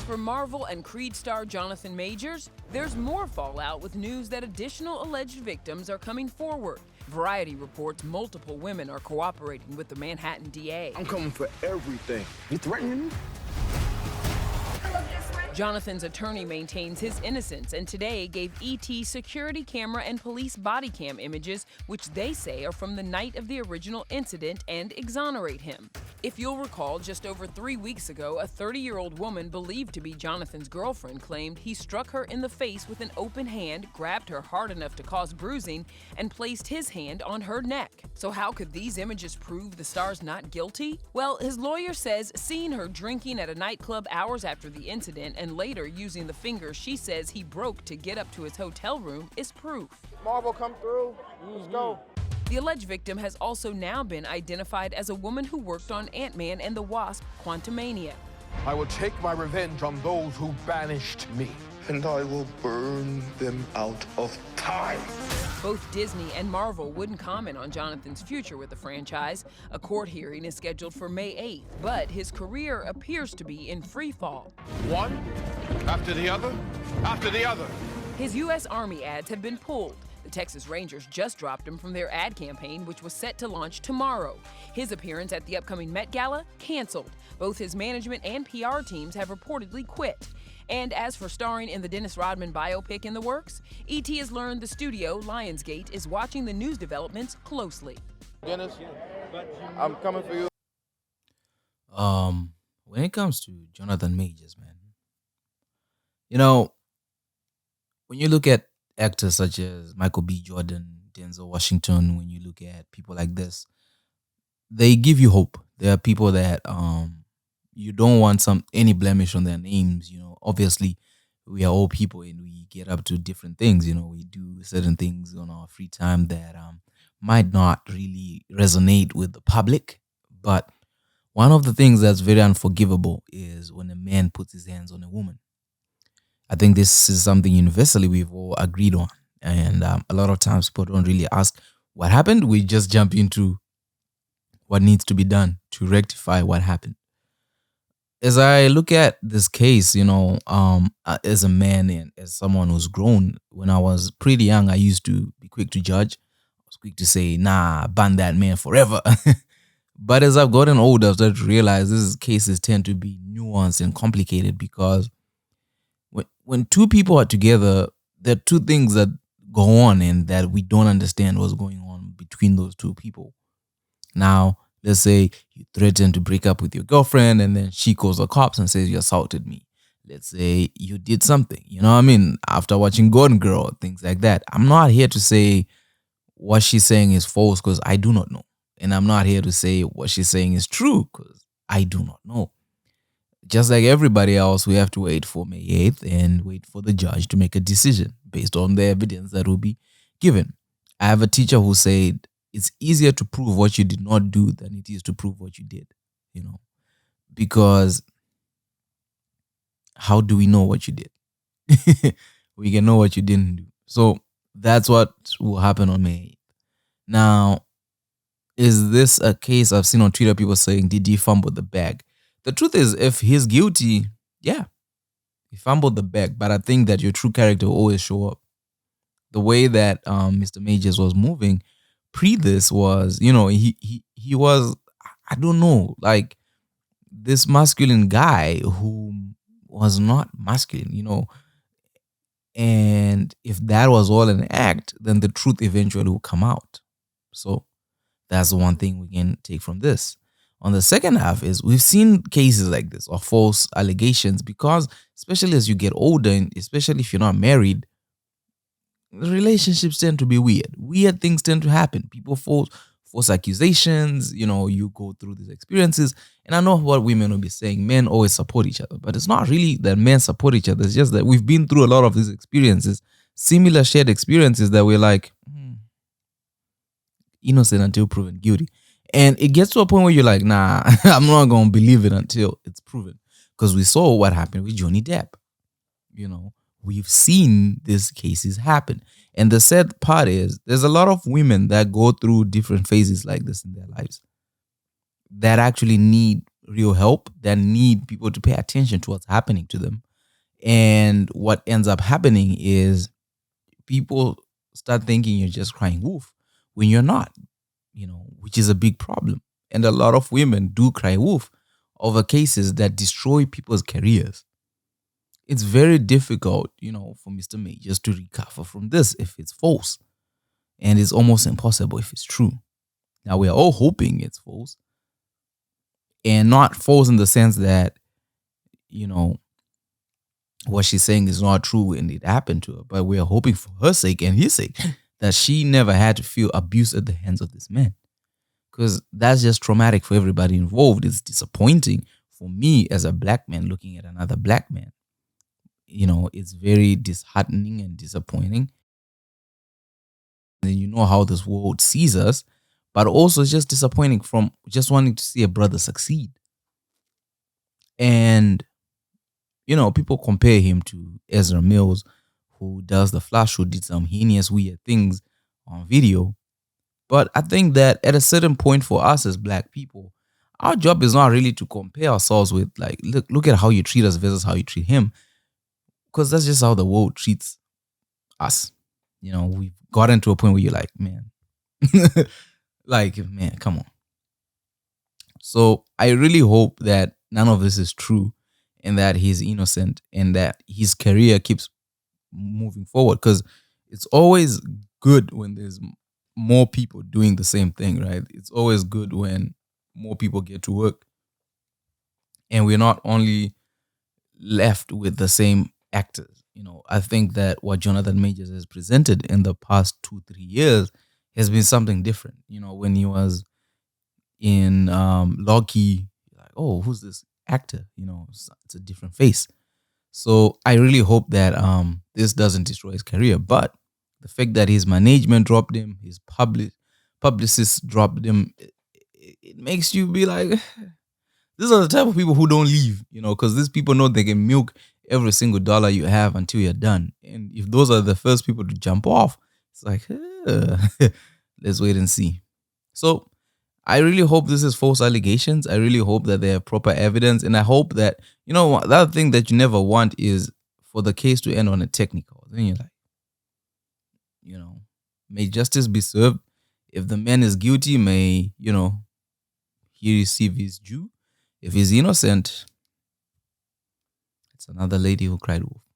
as for Marvel and Creed star Jonathan Majors, there's more fallout with news that additional alleged victims are coming forward. Variety reports multiple women are cooperating with the Manhattan DA. I'm coming for everything. You threatening me? Jonathan's attorney maintains his innocence and today gave ET security camera and police body cam images, which they say are from the night of the original incident, and exonerate him. If you'll recall, just over 3 weeks ago, a 30-year-old woman believed to be Jonathan's girlfriend claimed he struck her in the face with an open hand, grabbed her hard enough to cause bruising, and placed his hand on her neck. So how could these images prove the star's not guilty? Well, his lawyer says seeing her drinking at a nightclub hours after the incident and later using the finger she says he broke to get up to his hotel room is proof. Marvel, come through. Let's go. The alleged victim has also now been identified as a woman who worked on Ant-Man and the Wasp: Quantumania. I will take my revenge on those who banished me. And I will burn them out of time. Both Disney and Marvel wouldn't comment on Jonathan's future with the franchise. A court hearing is scheduled for May 8th, but his career appears to be in free fall. One after the other, after the other. His U.S. Army ads have been pulled. The Texas Rangers just dropped him from their ad campaign, which was set to launch tomorrow. His appearance at the upcoming Met Gala canceled. Both his management and PR teams have reportedly quit. And as for starring in the Dennis Rodman biopic in the works, E.T. has learned the studio, Lionsgate, is watching the news developments closely. Dennis, I'm coming for you. When it comes to Jonathan Majors, man, you know, when you look at actors such as Michael B. Jordan, Denzel Washington, when you look at people like this, they give you hope. There are people that you don't want any blemish on their names. You know, obviously, we are all people and we get up to different things. You know, we do certain things on our free time that might not really resonate with the public. But one of the things that's very unforgivable is when a man puts his hands on a woman. I think this is something universally we've all agreed on. And a lot of times people don't really ask what happened. We just jump into what needs to be done to rectify what happened. As I look at this case, you know, as a man and as someone who's grown, when I was pretty young, I used to be quick to judge. I was quick to say, nah, ban that man forever. But as I've gotten older, I've started to realize these cases tend to be nuanced and complicated because when two people are together, there are two things that go on and that we don't understand what's going on between those two people. Now, let's say you threaten to break up with your girlfriend and then she calls the cops and says you assaulted me. Let's say you did something, you know what I mean? After watching Golden Girl, things like that. I'm not here to say what she's saying is false because I do not know. And I'm not here to say what she's saying is true because I do not know. Just like everybody else, we have to wait for May 8th and wait for the judge to make a decision based on the evidence that will be given. I have a teacher who said it's easier to prove what you did not do than it is to prove what you did, you know, because how do we know what you did? We can know what you didn't do. So that's what will happen on May 8th. Now, is this a case I've seen on Twitter, people saying, did he fumble the bag? The truth is, if he's guilty, yeah, he fumbled the bag. But I think that your true character will always show up. The way that Mr. Majors was moving pre this was, you know, he was, I don't know, like this masculine guy who was not masculine, you know. And if that was all an act, then the truth eventually will come out. So that's the one thing we can take from this. On the second half is we've seen cases like this or false allegations because especially as you get older and especially if you're not married, relationships tend to be weird. Weird things tend to happen. People false accusations, you know, you go through these experiences. And I know what women will be saying, men always support each other. But it's not really that men support each other. It's just that we've been through a lot of these experiences, similar shared experiences that we're like, innocent until proven guilty. And it gets to a point where you're like, nah, I'm not going to believe it until it's proven. Because we saw what happened with Johnny Depp. You know, we've seen these cases happen. And the sad part is there's a lot of women that go through different phases like this in their lives that actually need real help, that need people to pay attention to what's happening to them. And what ends up happening is people start thinking you're just crying wolf when you're not, which is a big problem. And a lot of women do cry wolf over cases that destroy people's careers. It's very difficult, for Mr. Majors to recover from this if it's false. And it's almost impossible if it's true. Now, we are all hoping it's false. And not false in the sense that, what she's saying is not true and it happened to her. But we are hoping for her sake and his sake that she never had to feel abuse at the hands of this man. Because that's just traumatic for everybody involved. It's disappointing for me as a black man looking at another black man. It's very disheartening and disappointing. And you know how this world sees us, but also it's just disappointing from just wanting to see a brother succeed. And, people compare him to Ezra Mills, who does The Flash, who did some heinous, weird things on video. But I think that at a certain point for us as black people, our job is not really to compare ourselves with, like, look at how you treat us versus how you treat him. Because that's just how the world treats us. We've gotten to a point where you're like, man, man, come on. So I really hope that none of this is true and that he's innocent and that his career keeps moving forward. Because it's always good when there's more people doing the same thing, right? It's always good when more people get to work and we're not only left with the same actors. I think that what Jonathan Majors has presented in the past 2-3 years has been something different. When he was in Loki, like, oh, who's this actor? It's a different face. So I really hope that this doesn't destroy his career. But the fact that his management dropped him, his publicists dropped him, it makes you be like, these are the type of people who don't leave, because these people know they can milk every single dollar you have until you're done. And if those are the first people to jump off, it's like, let's wait and see. So I really hope this is false allegations. I really hope that they have proper evidence. And I hope that, the other thing that you never want is for the case to end on a technical. Then you're like, may justice be served. If the man is guilty, may, he receive his due. If he's innocent, it's another lady who cried wolf.